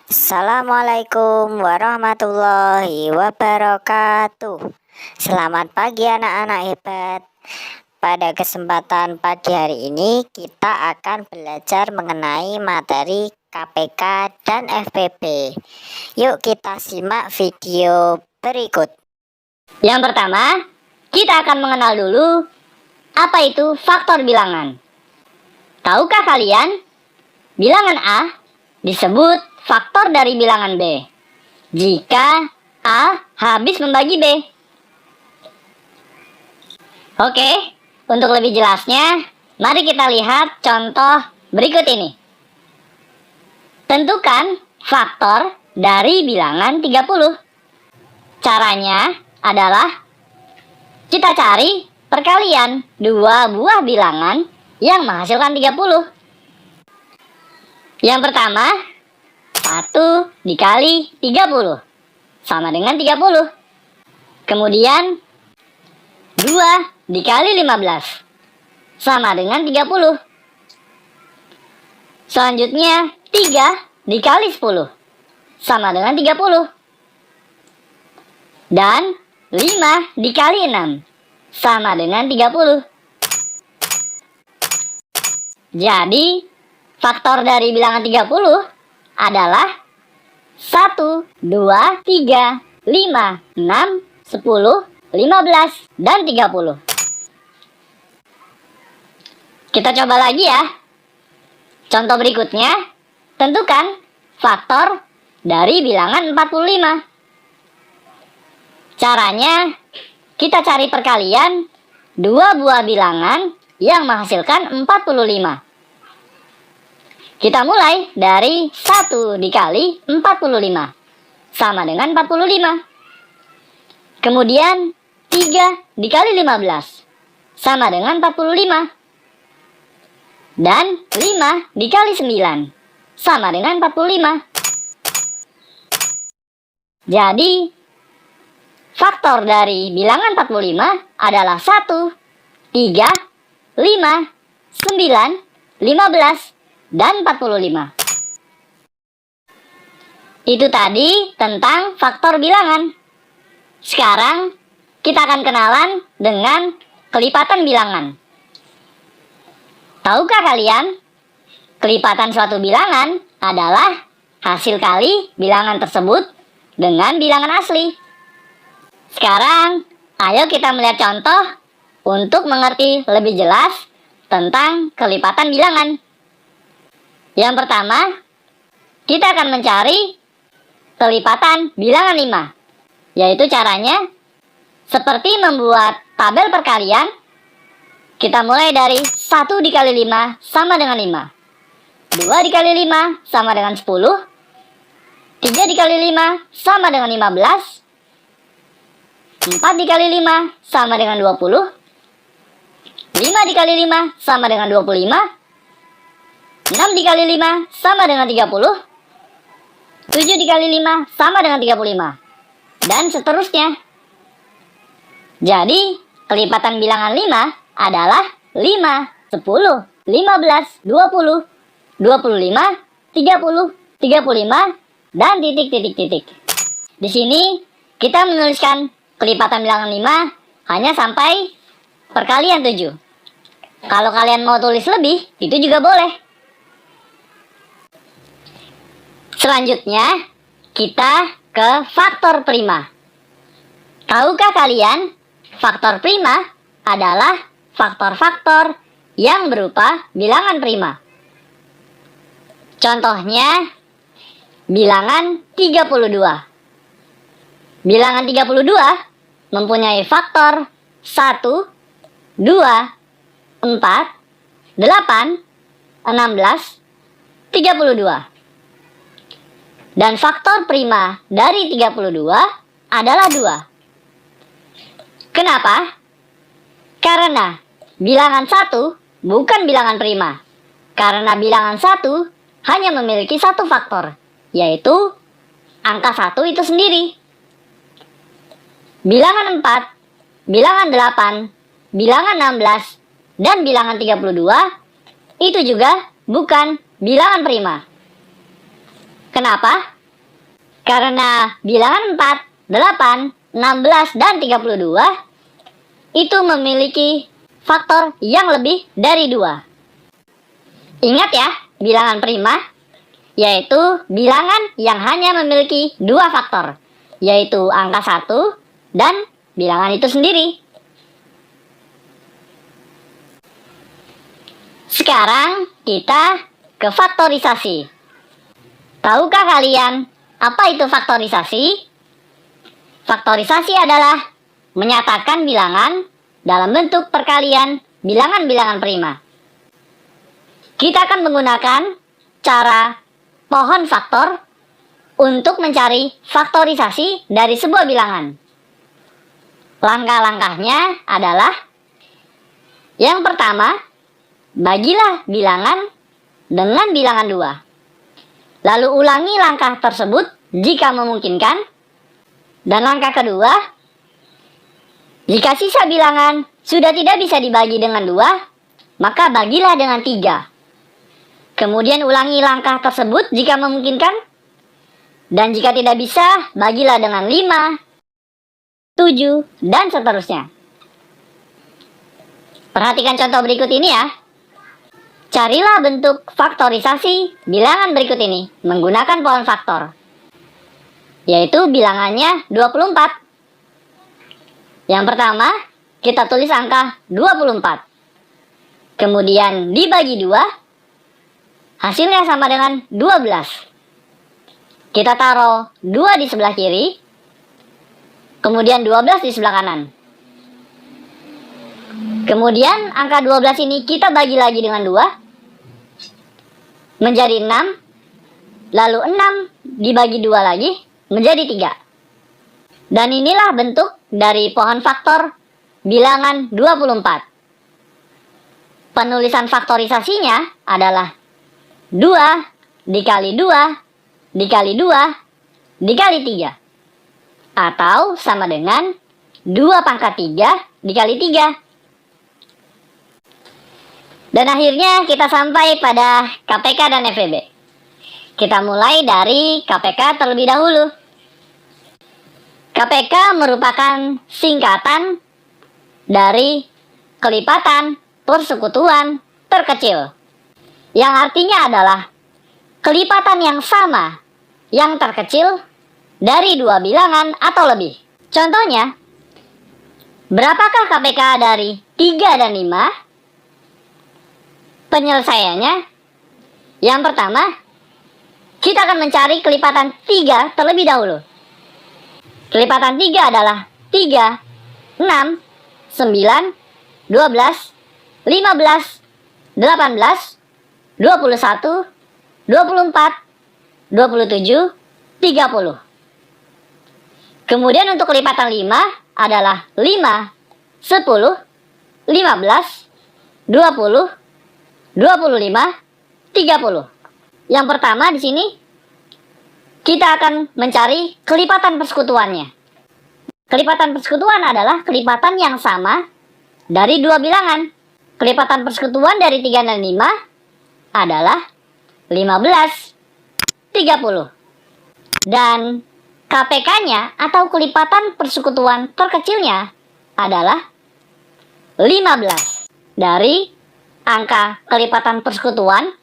Assalamualaikum warahmatullahi wabarakatuh. Selamat pagi anak-anak hebat. Pada kesempatan pagi hari ini kita akan belajar mengenai materi KPK dan FPP. Yuk kita simak video berikut. Yang pertama, kita akan mengenal dulu apa itu faktor bilangan. Tahukah kalian, bilangan A disebut faktor dari bilangan B jika A habis membagi B. Oke, untuk lebih jelasnya, mari kita lihat contoh berikut ini. Tentukan faktor dari bilangan 30. Caranya adalah kita cari perkalian dua buah bilangan yang menghasilkan 30. Yang pertama, 1 dikali 30 sama dengan 30. Kemudian 2 dikali 15 sama dengan 30. Selanjutnya 3 dikali 10 sama dengan 30. Dan 5 dikali 6 sama dengan 30. Jadi faktor dari bilangan 30 adalah 1, 2, 3, 5, 6, 10, 15, dan 30. Kita coba lagi ya. Contoh berikutnya, tentukan faktor dari bilangan 45. Caranya, kita cari perkalian dua buah bilangan yang menghasilkan 45. Kita mulai dari 1 dikali 45 sama dengan 45. Kemudian 3 dikali 15 sama dengan 45. Dan 5 dikali 9 sama dengan 45. Jadi faktor dari bilangan 45 adalah 1, 3, 5, 9, 15, dan 45. Itu tadi tentang faktor bilangan. Sekarang kita akan kenalan dengan kelipatan bilangan. Tahukah kalian, kelipatan suatu bilangan adalah hasil kali bilangan tersebut dengan bilangan asli. Sekarang, ayo kita melihat contoh untuk mengerti lebih jelas tentang kelipatan bilangan. Yang pertama, kita akan mencari kelipatan bilangan 5, yaitu caranya seperti membuat tabel perkalian. Kita mulai dari 1 dikali 5 sama dengan 5, 2 dikali 5 sama dengan 10, 3 dikali 5 sama dengan 15, 4 dikali 5 sama dengan 20, 5 dikali 5 sama dengan 25, 6 dikali 5 sama dengan 30, 7 dikali 5 sama dengan 35, dan seterusnya. Jadi, kelipatan bilangan 5 adalah 5, 10, 15, 20, 25, 30, 35, dan titik-titik-titik. Di sini, kita menuliskan kelipatan bilangan 5 hanya sampai perkalian 7. Kalau kalian mau tulis lebih, itu juga boleh. Selanjutnya, kita ke faktor prima. Tahukah kalian, faktor prima adalah faktor-faktor yang berupa bilangan prima. Contohnya, bilangan 32. Bilangan 32 mempunyai faktor 1, 2, 4, 8, 16, 32. Dan faktor prima dari 32 adalah 2. Kenapa? Karena bilangan 1 bukan bilangan prima. Karena bilangan 1 hanya memiliki satu faktor, yaitu angka 1 itu sendiri. Bilangan 4, bilangan 8, bilangan 16, dan bilangan 32 itu juga bukan bilangan prima. Kenapa? Karena bilangan 4, 8, 16, dan 32 itu memiliki faktor yang lebih dari 2. Ingat ya, bilangan prima yaitu bilangan yang hanya memiliki 2 faktor, yaitu angka 1 dan bilangan itu sendiri. Sekarang kita ke faktorisasi. Tahukah kalian apa itu faktorisasi? Faktorisasi adalah menyatakan bilangan dalam bentuk perkalian bilangan-bilangan prima. Kita akan menggunakan cara pohon faktor untuk mencari faktorisasi dari sebuah bilangan. Langkah-langkahnya adalah: yang pertama, bagilah bilangan dengan bilangan 2. Lalu ulangi langkah tersebut jika memungkinkan. Dan langkah kedua, jika sisa bilangan sudah tidak bisa dibagi dengan 2, maka bagilah dengan 3. Kemudian ulangi langkah tersebut jika memungkinkan. Dan jika tidak bisa, bagilah dengan 5, 7, dan seterusnya. Perhatikan contoh berikut ini ya. Carilah bentuk faktorisasi bilangan berikut ini menggunakan pohon faktor, yaitu bilangannya 24. Yang pertama, kita tulis angka 24. Kemudian dibagi 2, hasilnya sama dengan 12. Kita taruh 2 di sebelah kiri, kemudian 12 di sebelah kanan. Kemudian angka 12 ini kita bagi lagi dengan 2, menjadi 6. Lalu 6 dibagi 2 lagi, menjadi 3. Dan inilah bentuk dari pohon faktor bilangan 24. Penulisan faktorisasinya adalah 2 dikali 2 dikali 2 dikali 3. Atau sama dengan 2 pangkat 3 dikali 3. Dan akhirnya kita sampai pada KPK dan FEB. Kita mulai dari KPK terlebih dahulu. KPK merupakan singkatan dari kelipatan persekutuan terkecil, yang artinya adalah kelipatan yang sama yang terkecil dari 2 bilangan atau lebih. Contohnya, berapakah KPK dari 3 dan 5? Penyelesaiannya, yang pertama, kita akan mencari kelipatan 3 terlebih dahulu. Kelipatan 3 adalah 3, 6, 9, 12, 15, 18, 21, 24, 27, 30. Kemudian untuk kelipatan 5 adalah 5, 10, 15, 20, 25, 30. Yang pertama di sini kita akan mencari kelipatan persekutuannya. Kelipatan persekutuan adalah kelipatan yang sama dari 2 bilangan. Kelipatan persekutuan dari 3 dan 5 adalah 15, 30. Dan KPK-nya atau kelipatan persekutuan terkecilnya adalah 15 dari angka kelipatan persekutuan,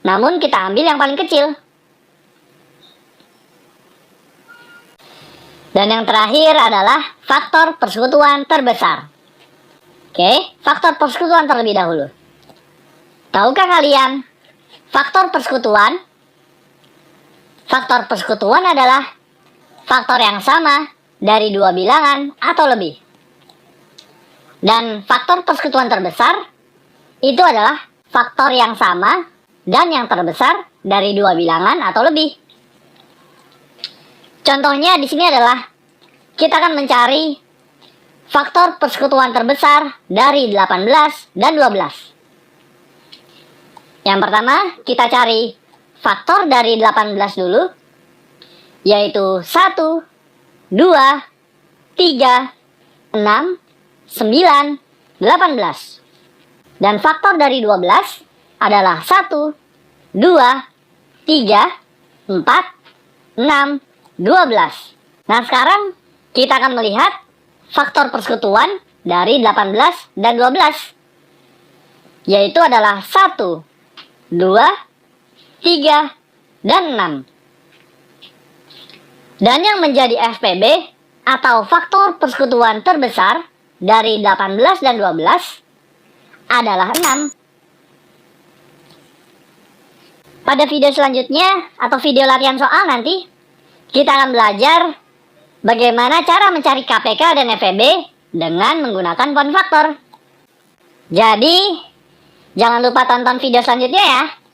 namun kita ambil yang paling kecil. Dan yang terakhir adalah faktor persekutuan terbesar. Oke, faktor persekutuan terlebih dahulu. Tahukah kalian faktor persekutuan? Faktor persekutuan adalah faktor yang sama dari 2 bilangan atau lebih. Dan faktor persekutuan terbesar itu adalah faktor yang sama dan yang terbesar dari 2 bilangan atau lebih. Contohnya di sini adalah kita akan mencari faktor persekutuan terbesar dari 18 dan 12. Yang pertama, kita cari faktor dari 18 dulu, yaitu 1, 2, 3, 6, 9, 18. Dan faktor dari 12 adalah 1, 2, 3, 4, 6, 12. Nah, sekarang kita akan melihat faktor persekutuan dari 18 dan 12. Yaitu adalah 1, 2, 3, dan 6. Dan yang menjadi FPB atau faktor persekutuan terbesar dari 18 dan 12 adalah 6. Pada video selanjutnya atau video latihan soal nanti, kita akan belajar bagaimana cara mencari KPK dan FPB dengan menggunakan poin faktor. Jadi, jangan lupa tonton video selanjutnya ya.